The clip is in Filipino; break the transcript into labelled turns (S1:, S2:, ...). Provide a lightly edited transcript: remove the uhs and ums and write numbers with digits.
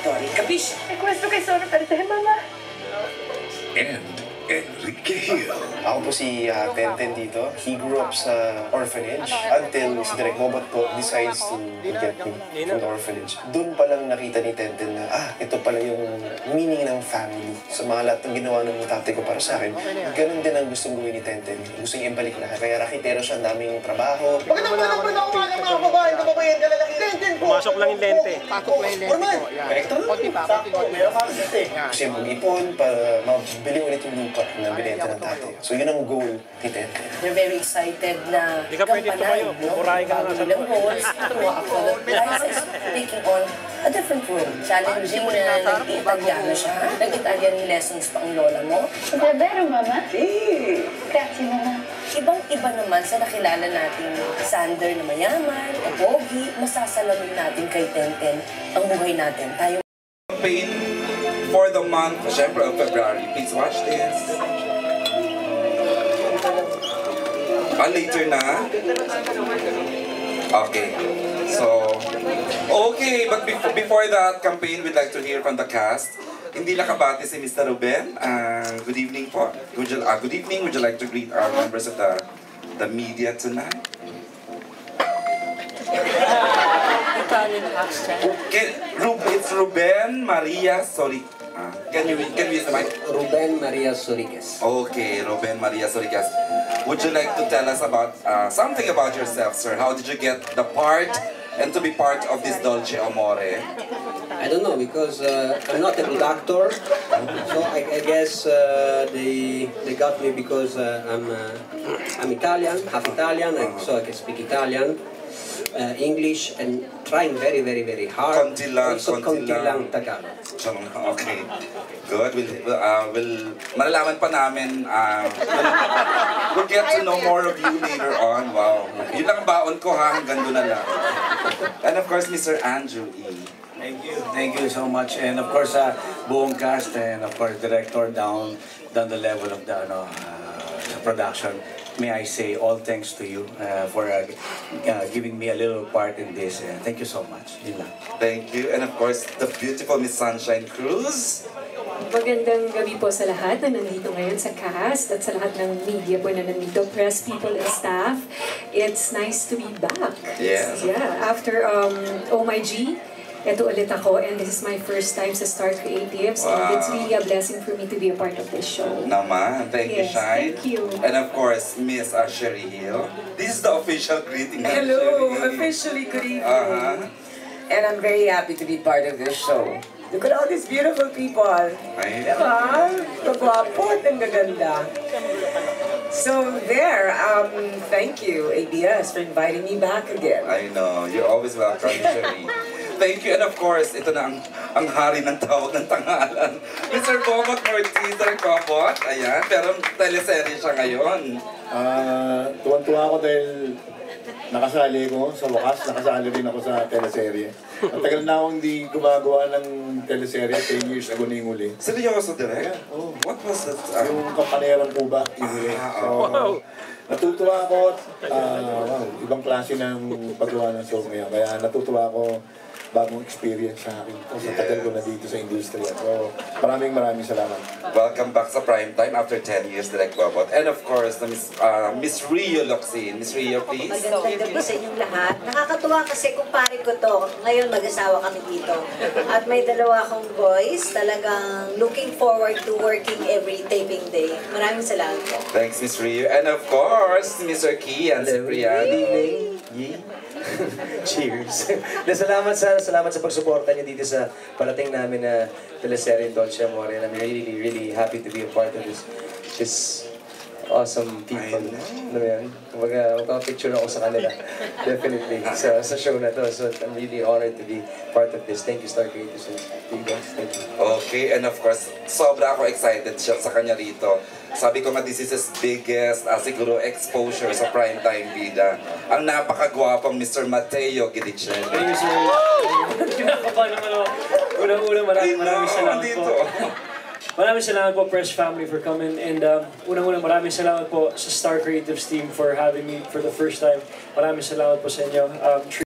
S1: Tori. Capisci?
S2: E questo che sono per te, mamma?
S3: And Enrique Hill.
S4: Ako po si Tenten dito. He grew up sa orphanage until si Direk Mobot po decides to get me from the orphanage. Doon pa lang nakita ni Tenten na, ito pala yung meaning ng family. Sa mga lahat ng ginawa ng tatay ko para sa akin, ganun din ang gustong gawin ni Tenten. Gusto niya ibalik lahat. Kaya rakitero siya, ang daming trabaho.
S5: Bakit naman ako na umaga mga babae na babayan ka lalaki? Tenten po!
S6: Pumasok lang yung lente.
S5: Pasok lang yung lente po.
S4: Correcto?
S5: Sakto, meron kang site.
S4: Gusto niya mag-ipon para mabili ulit yung lupa na binenta ng tatay. So yun ang goal ni Tenten.
S1: They're very excited na
S6: Hindi ka pwede tumayo. Buburahin ka na sa
S1: ilang roles. Tuwa ako that Liza is taking on a different role. Challenging na nag-Italiano siya. Nag-Italian lessons pa ang lola mo.
S2: Davvero, mamma? Sì. Grazie, mamma.
S1: Ibang-iba naman sa nakilala nating Sander na mayaman, o pogi, masasalamin natin kay Tenten ang buhay natin. Tayo
S7: Campaign for the month, syempre, of February. Please watch this. Later na. Okay. So, okay, but before that campaign, we'd like to hear from the cast. Hindi nakabati si Mr. Ruben. Good evening po. Good evening. Would you like to greet our members of the media tonight?
S8: Italian accent.
S7: Okay, it's Ruben Maria Soric. Can you use the mic?
S8: Ruben Maria Soriques.
S7: Okay, Ruben Maria Soriques. Would you like to tell us about something about yourself, sir? How did you get the part and to be part of this Dolce Amore?
S8: I don't know because I'm not a good actor, so I guess they got me because I'm Italian, half Italian, so I can speak Italian, English, and trying very hard.
S7: Konti lang
S8: Tagalog.
S7: Okay, good. Malalaman pa namin. We'll get to know more of you later on. Wow. Yun lang ang baon ko ha, hanggang doon na lang. And of course, Mr. Andrew E.
S9: Thank you so much, and of course buong cast and of course director down the level of the production. May I say all thanks to you for giving me a little part in this. Thank you so much. Yun lang.
S7: Thank you, and of course the beautiful Miss Sunshine Cruz.
S10: Magandang gabi po sa lahat na nandito ngayon sa cast at sa lahat ng media po na nandito, press people and staff. It's nice to be back.
S7: Yes.
S10: Yeah, after Oh My G, ito ulit ako, and this is my first time sa Star Creatives, and it's really a blessing for me to be a part of this show.
S7: Naman, thank you, Shine.
S10: Thank you.
S7: And of course, Miss Sherry Hill. This is the official greeting.
S1: Hello, officially good evening. And I'm very happy to be part of this show. Look at all these beautiful people. Diba? Kagwapo at ang gaganda. So there, thank you, ABS, for inviting me back again.
S7: I know, you're always welcome, Sherry. Thank you, and of course, ito na ang hari ng tawag ng tangalan. Mr. Bobot Ortiz, Sir Bobot, ayan, pero teleserye siya ngayon.
S11: Tuwan-tuwa ako dahil nakasali ko, sa wakas, nakasali rin ako sa teleserye. Ang tagal na akong hindi gumagawa ng teleserye, 10 years ago na yung huli.
S7: Seryoso, direct?
S11: Yeah, oh.
S7: What was that?
S11: Yung Kampanerang Kuba, yung huli. So, natutuwa ako, ibang klase ng paggawa ng show ngayon. Kaya natutuwa ako, bagong experience sa akin. Sa tagal ko na dito sa industriya. So, maraming salamat.
S7: Welcome back sa Primetime after 10 years, Direct Bobot. And of course, Miss Rio Locsin. Miss Rio, please.
S12: Magandang gabi sa inyong lahat. Nakakatuwa kasi kumpare ko to. Ngayon mag-asawa kami dito. At may dalawa akong boys. Talagang looking forward to working every taping day. Maraming salamat po.
S7: Thanks, Miss Rio. And of course, Mr. Kian Cipriani.
S13: Cheers. Salamat sa pagsuporta niyo dito sa parating namin na teleserye Dolce Amore. And I'm really happy to be a part of this awesome people. Ano yan? Kumbaga, magpapicture ako sa kanila. Definitely. Sa show na to. So I'm really honored to be part of this. Thank you, Star Creatives. Thank you.
S7: Okay, and of course, sobra ako excited siya sa kanya rito. Sabi ko nga, this is his biggest, siguro, exposure sa primetime bida. Ang napakagwapang Mr. Mateo Gidicen.
S6: Thank you, sir. Kinakabahan naman ako. Unang-unang maraming salamat po. Maraming salamat po, Press Family, for coming. And unang-unang maraming salamat po sa Star Creatives team for having me for the first time. Maraming salamat po sa inyo.